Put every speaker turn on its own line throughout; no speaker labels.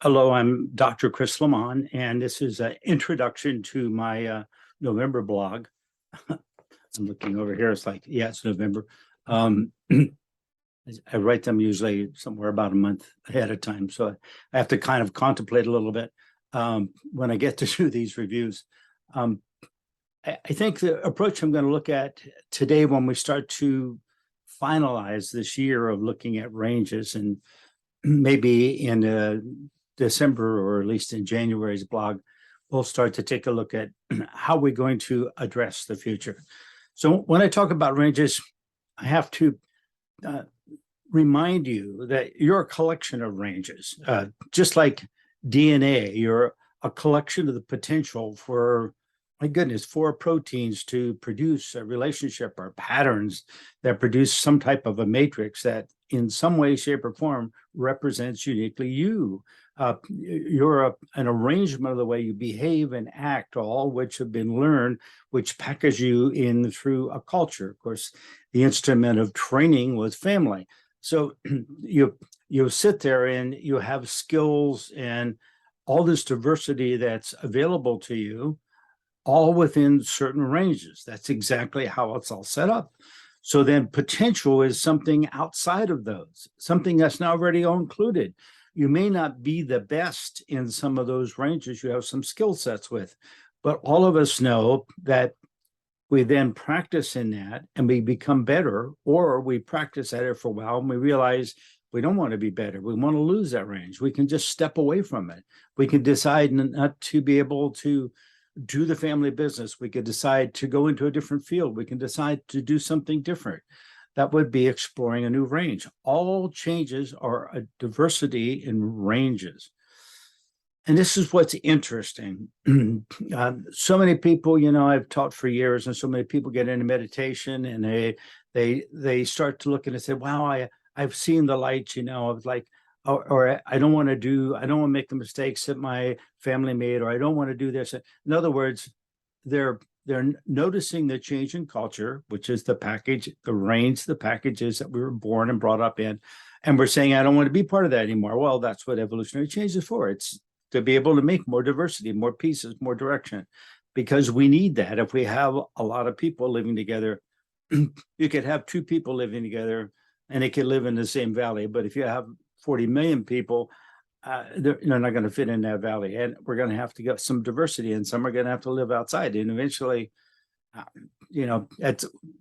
Hello, I'm Dr. Lemmon, and this is an introduction to my November blog. I'm looking over here. It's like, yeah, it's November. I write them usually somewhere about a month ahead of time, so I have to kind of contemplate a little bit when I get to do these reviews. I think the approach I'm going to look at today, when we start to finalize this year of looking at ranges, and maybe in December or at least in January's blog, we'll start to take a look at how we're going to address the future. So when I talk about ranges, I have to remind you that you're a collection of ranges. Just like DNA, you're a collection of the potential for, my goodness, for proteins to produce a relationship or patterns that produce some type of a matrix that in some way, shape, or form represents uniquely you. You're an arrangement of the way you behave and act, all which have been learned, which package you in through a culture. Of course, the instrument of training was family. So you sit there and you have skills and all this diversity that's available to you, all within certain ranges. That's exactly how it's all set up. So then potential is something outside of those, something that's not already all included. You may not be the best in some of those ranges you have some skill sets with, but all of us know that we then practice in that and we become better, or we practice at it for a while and we realize we don't want to be better. We want to lose that range. We can just step away from it. We can decide not to be able to do the family business. We could decide to go into a different field. We can decide to do something different. That would be exploring a new range. All changes are a diversity in ranges. And this is what's interesting. So many people, I've taught for years, and so many people get into meditation and they start to look and they say, wow, I've seen the light, of like, or I don't want to make the mistakes that my family made, or I don't want to do this. In other words, they're noticing the change in culture, which is the package, the range, the packages that we were born and brought up in. And we're saying, I don't want to be part of that anymore. Well, that's what evolutionary change is for. It's to be able to make more diversity, more pieces, more direction, because we need that. If we have a lot of people living together, you could have two people living together and they could live in the same valley. But if you have 40 million people, they're not going to fit in that valley. And we're going to have to get some diversity, and some are going to have to live outside. And eventually,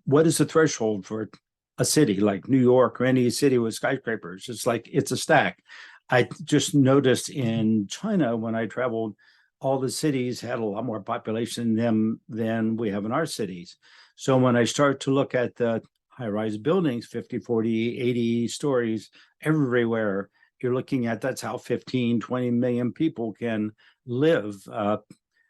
what is the threshold for a city like New York or any city with skyscrapers? It's like it's a stack. I just noticed in China when I traveled, all the cities had a lot more population than we have in our cities. So when I start to look at the high-rise buildings, 50, 40, 80 stories everywhere, you're looking at that's how 15, 20 million people can live.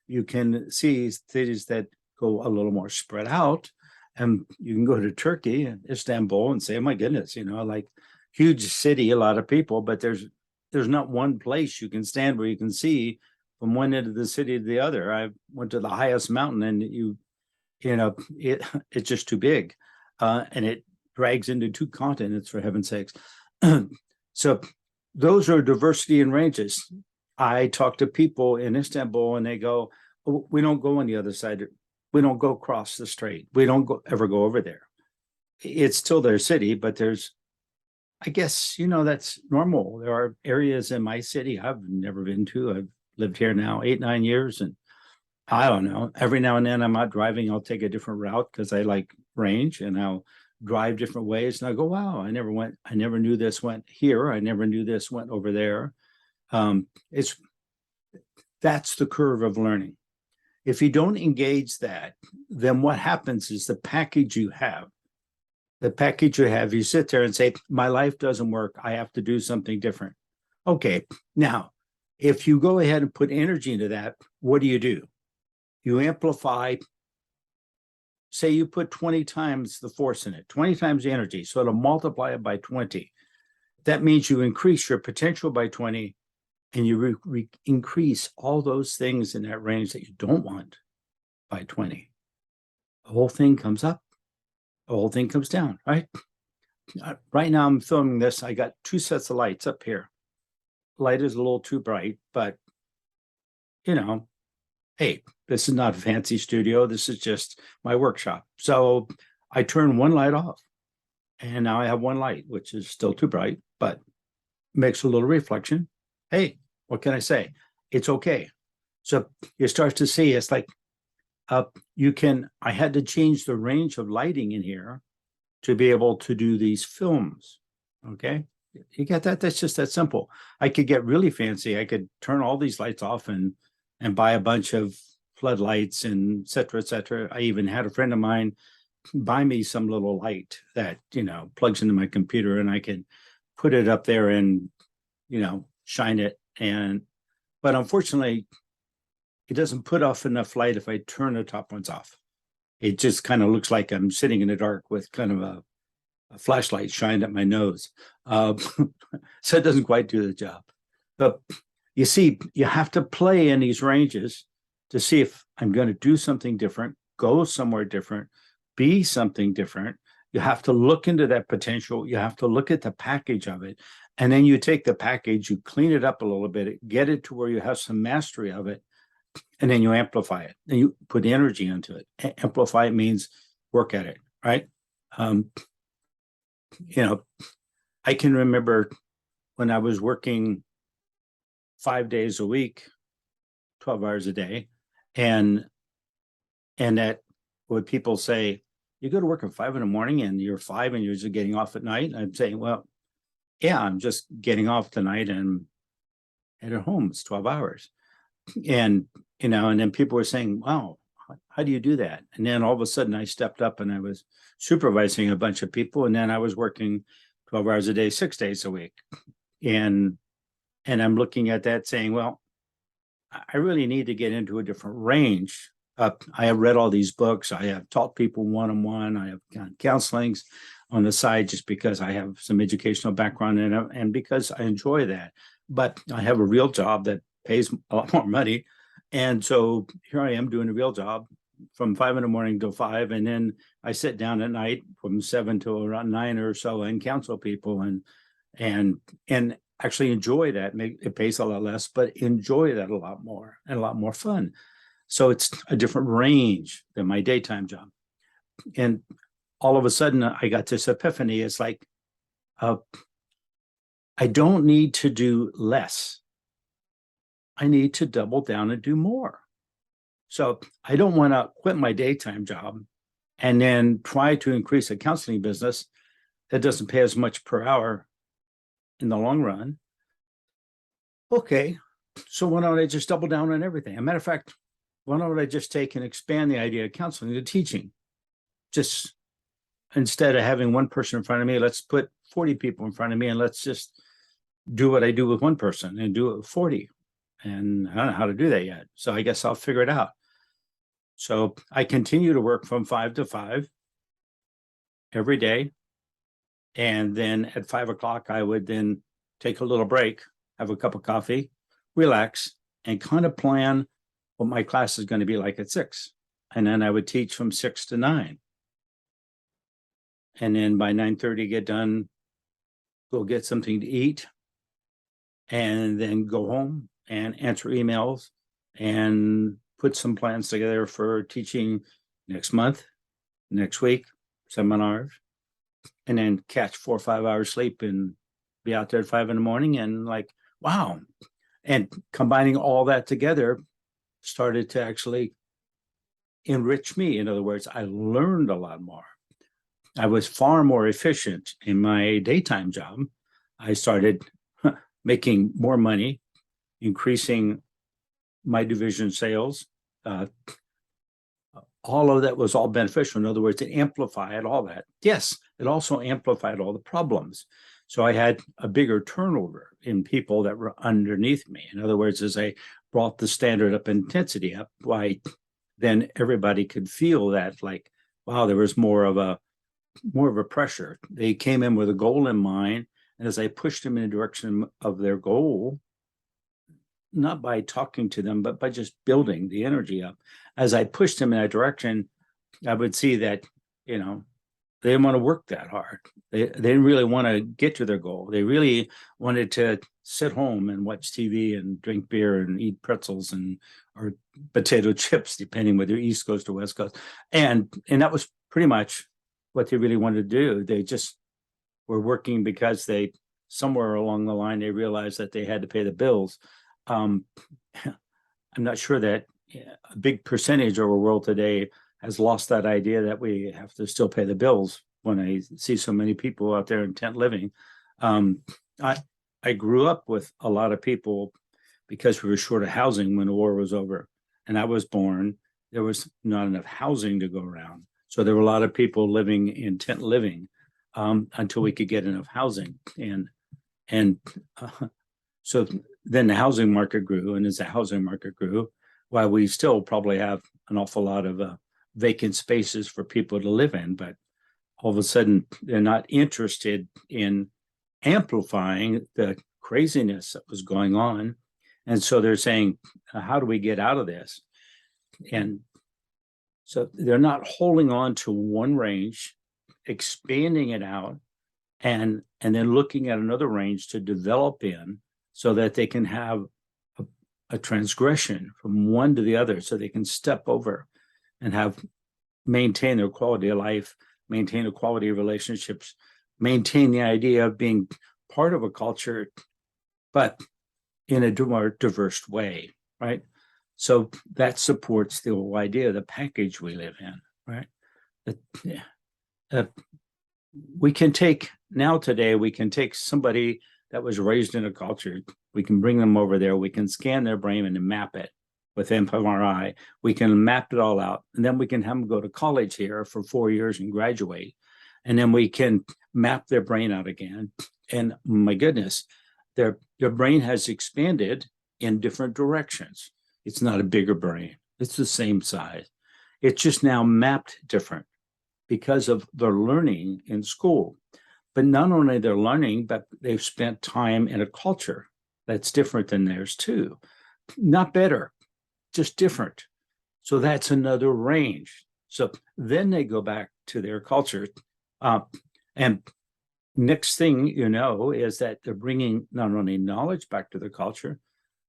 You can see cities that go a little more spread out, and you can go to Turkey and Istanbul and say, oh my goodness, like huge city, a lot of people, but there's not one place you can stand where you can see from one end of the city to the other. I went to the highest mountain and it's just too big. And it drags into two continents, for heaven's sakes. So those are diversity in ranges. I talk to people in Istanbul and they go, oh, we don't go on the other side. We don't go across the strait. We don't ever go over there. It's still their city, but I guess, that's normal. There are areas in my city I've never been to. I've lived here now 8, 9 years. And I don't know, every now and then I'm out driving, I'll take a different route because I like range, and I'll drive different ways. And I go, wow, I never knew this went here. I never knew this went over there. That's the curve of learning. If you don't engage that, then what happens is the package you sit there and say, my life doesn't work. I have to do something different. Okay. Now, if you go ahead and put energy into that, what do? You amplify, say you put 20 times the force in it, 20 times the energy. So it'll multiply it by 20. That means you increase your potential by 20, and you increase all those things in that range that you don't want by 20. The whole thing comes up. The whole thing comes down, right? Right now I'm filming this. I got 2 sets of lights up here. light is a little too bright, but you know, hey, this is not a fancy studio. This is just my workshop. So I turn one light off, and now I have one light, which is still too bright, but makes a little reflection. Hey, what can I say? It's okay. So you start to see it's like I had to change the range of lighting in here to be able to do these films. Okay. You get that? That's just that simple. I could get really fancy. I could turn all these lights off and buy a bunch of floodlights and et cetera, et cetera. I even had a friend of mine buy me some little light that, plugs into my computer, and I can put it up there and, shine it. But unfortunately, it doesn't put off enough light if I turn the top ones off. It just kind of looks like I'm sitting in the dark with kind of a flashlight shined at my nose. So it doesn't quite do the job. But you see, you have to play in these ranges to see if I'm going to do something different, go somewhere different, be something different. You have to look into that potential. You have to look at the package of it. And then you take the package, you clean it up a little bit, get it to where you have some mastery of it, and then you amplify it. And you put energy into it. Amplify it means work at it, right? I can remember when I was working 5 days a week, 12 hours a day, and that when people say, you go to work at 5 a.m. and you're 5 and you're just getting off at night, I'm saying, well, yeah, I'm just getting off tonight and headed home. It's 12 hours. And then people were saying, wow, how do you do that? And then all of a sudden I stepped up and I was supervising a bunch of people, and then I was working 12 hours a day, 6 days a week. And I'm looking at that saying, well, I really need to get into a different range. I have read all these books. I have taught people one-on-one. I have counselings on the side just because I have some educational background in it and because I enjoy that. But I have a real job that pays a lot more money. And so here I am doing a real job from 5 a.m. till 5. And then I sit down at night from 7 to around 9 or so and counsel people and actually enjoy that. It pays a lot less, but enjoy that a lot more and a lot more fun. So it's a different range than my daytime job. And all of a sudden I got this epiphany. It's like, I don't need to do less. I need to double down and do more. So I don't want to quit my daytime job and then try to increase a counseling business that doesn't pay as much per hour in the long run. Okay, so why don't I just double down on everything? As a matter of fact, why don't I just take and expand the idea of counseling to teaching? Just instead of having one person in front of me, let's put 40 people in front of me and let's just do what I do with one person and do it with 40. And I don't know how to do that yet. So I guess I'll figure it out. So I continue to work from 5 to 5 every day. And then at 5 o'clock, I would then take a little break, have a cup of coffee, relax, and kind of plan what my class is going to be like at 6. And then I would teach from 6 to 9. And then by 9:30, get done, go get something to eat, and then go home and answer emails and put some plans together for teaching next month, next week, seminars, and then catch 4 or 5 hours sleep and be out there at 5 a.m. and like, wow. And combining all that together started to actually enrich me. In other words, I learned a lot more. I was far more efficient in my daytime job. I started making more money, increasing my division sales. All of that was all beneficial. In other words, it amplified all that. Yes, it also amplified all the problems. So I had a bigger turnover in people that were underneath me. In other words, as I brought the standard up intensity up, then everybody could feel that, like, wow, there was more of a pressure. They came in with a goal in mind. And as I pushed them in the direction of their goal, not by talking to them, but by just building the energy up. As I pushed them in that direction, I would see that, they didn't want to work that hard. They didn't really want to get to their goal. They really wanted to sit home and watch TV and drink beer and eat pretzels and or potato chips, depending whether East Coast or West Coast. And that was pretty much what they really wanted to do. They just were working because they somewhere along the line they realized that they had to pay the bills. I'm not sure that a big percentage of our world today has lost that idea that we have to still pay the bills. When I see so many people out there in tent living, I grew up with a lot of people because we were short of housing when the war was over, and I was born. There was not enough housing to go around, so there were a lot of people living in tent living until we could get enough housing, and so then the housing market grew, and as the housing market grew, while we still probably have an awful lot of vacant spaces for people to live in, but all of a sudden they're not interested in amplifying the craziness that was going on. And so they're saying, how do we get out of this? And so they're not holding on to one range, expanding it out, and then looking at another range to develop in so that they can have a transgression from one to the other, so they can step over and maintain their quality of life, maintain the quality of relationships, maintain the idea of being part of a culture, but in a more diverse way, right? So that supports the whole idea of the package we live in, right? We can take somebody that was raised in a culture, we can bring them over there, we can scan their brain and map it with fMRI, we can map it all out, and then we can have them go to college here for 4 years and graduate, and then we can map their brain out again. And my goodness, their brain has expanded in different directions. It's not a bigger brain, it's the same size. It's just now mapped different because of their learning in school. But not only their learning, but they've spent time in a culture that's different than theirs too. Not better, just different. So that's another range. So then they go back to their culture. And next thing you know is that they're bringing not only knowledge back to the culture,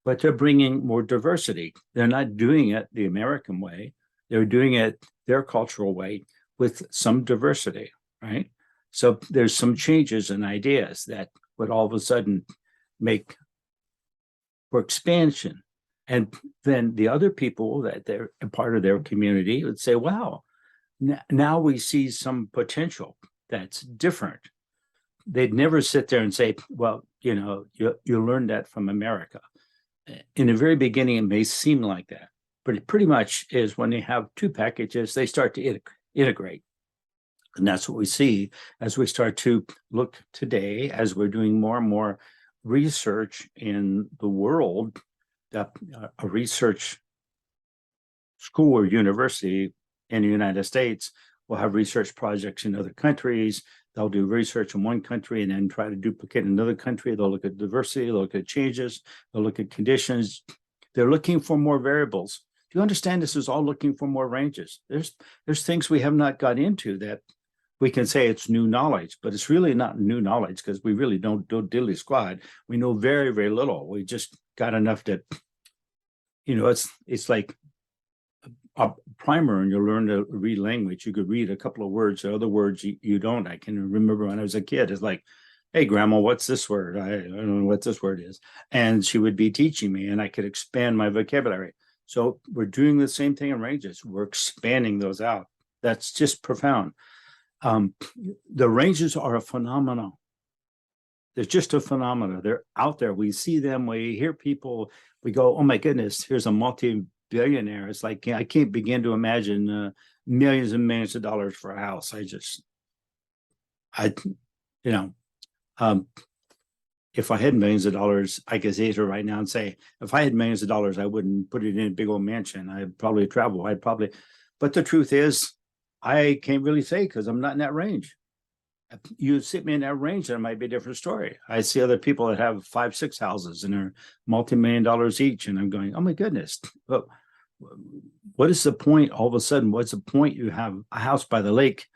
but they're bringing more diversity. They're not doing it the American way. They're doing it their cultural way with some diversity, right? So there's some changes in ideas that would all of a sudden make for expansion. And then the other people that they're a part of their community would say, wow, now we see some potential that's different. They'd never sit there and say, well, you learned that from America. In the very beginning, it may seem like that, but it pretty much is when they have two packages, they start to integrate. And that's what we see as we start to look today, as we're doing more and more research in the world, a research school or university in the United States will have research projects in other countries. They'll do research in one country and then try to duplicate in another country. They'll look at diversity, they'll look at changes, they'll look at conditions. They're looking for more variables. Do you understand this is all looking for more ranges? There's things we have not got into that we can say it's new knowledge, but it's really not new knowledge because we really don't do diddly squat. We know very, very little. We just got enough that, it's like a primer and you learn to read language. You could read a couple of words, or other words you don't. I can remember when I was a kid, it's like, hey, grandma, what's this word? I don't know what this word is. And she would be teaching me and I could expand my vocabulary. So we're doing the same thing in ranges. We're expanding those out. That's just profound. The ranges are a phenomenon. They're just a phenomenon. They're out there. We see them. We hear people. We go, oh my goodness, here's a multi-billionaire. It's like, I can't begin to imagine millions and millions of dollars for a house. If I had millions of dollars, I could say to right now and say, if I had millions of dollars, I wouldn't put it in a big old mansion. I'd probably travel. But the truth is, I can't really say because I'm not in that range. You sit me in that range, that might be a different story. I see other people that have 5, 6 houses and they're multi-million dollars each. And I'm going, oh my goodness. But what is the point all of a sudden? What's the point? You have a house by the lake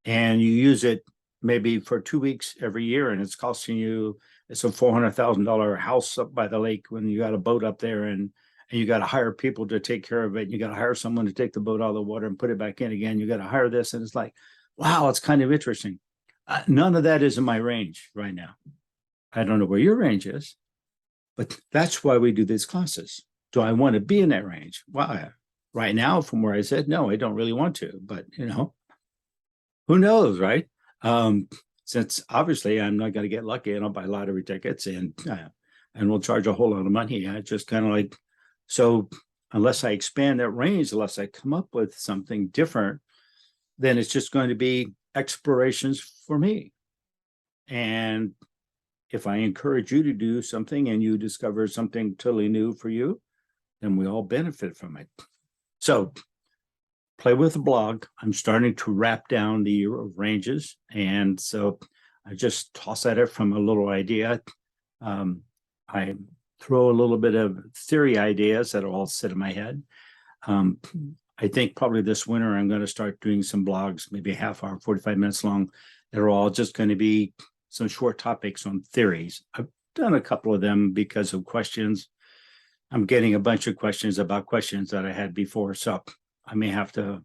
and you use it maybe for 2 weeks every year, and it's costing you, it's a $400,000 house up by the lake when you got a boat up there, and you got to hire people to take care of it. You got to hire someone to take the boat out of the water and put it back in again. You got to hire this. And it's like, wow, it's kind of interesting. None of that is in my range right now. I don't know where your range is, but that's why we do these classes. Do I want to be in that range? Well, right now, from where I said, no, I don't really want to, but who knows, right? Since obviously I'm not going to get lucky and I'll buy lottery tickets and we'll charge a whole lot of money. I just kind of like, so unless I expand that range, unless I come up with something different, then it's just going to be explorations for me. And if I encourage you to do something and you discover something totally new for you, then we all benefit from it. So play with the blog. I'm starting to wrap down the year of ranges. And so I just toss at it from a little idea. I throw a little bit of theory ideas that all sit in my head. I think probably this winter, I'm going to start doing some blogs, maybe a half hour, 45 minutes long. They're all just going to be some short topics on theories. I've done a couple of them because of questions. I'm getting a bunch of questions about questions that I had before. So I may have to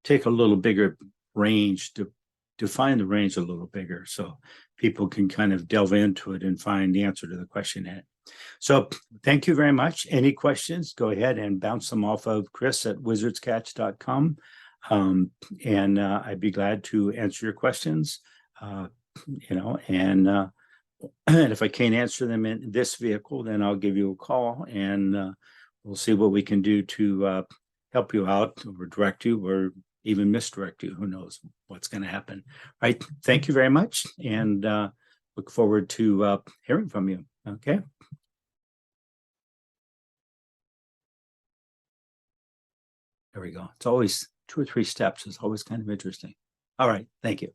take a little bigger range to define the range a little bigger so people can kind of delve into it and find the answer to the question in it. So thank you very much. Any questions, go ahead and bounce them off of chris@wizardscatch.com. And I'd be glad to answer your questions, and if I can't answer them in this vehicle, then I'll give you a call and we'll see what we can do to help you out or direct you or even misdirect you. Who knows what's going to happen, right? Thank you very much, and look forward to hearing from you. Okay. There we go. It's always 2 or 3 steps. It's always kind of interesting. All right. Thank you.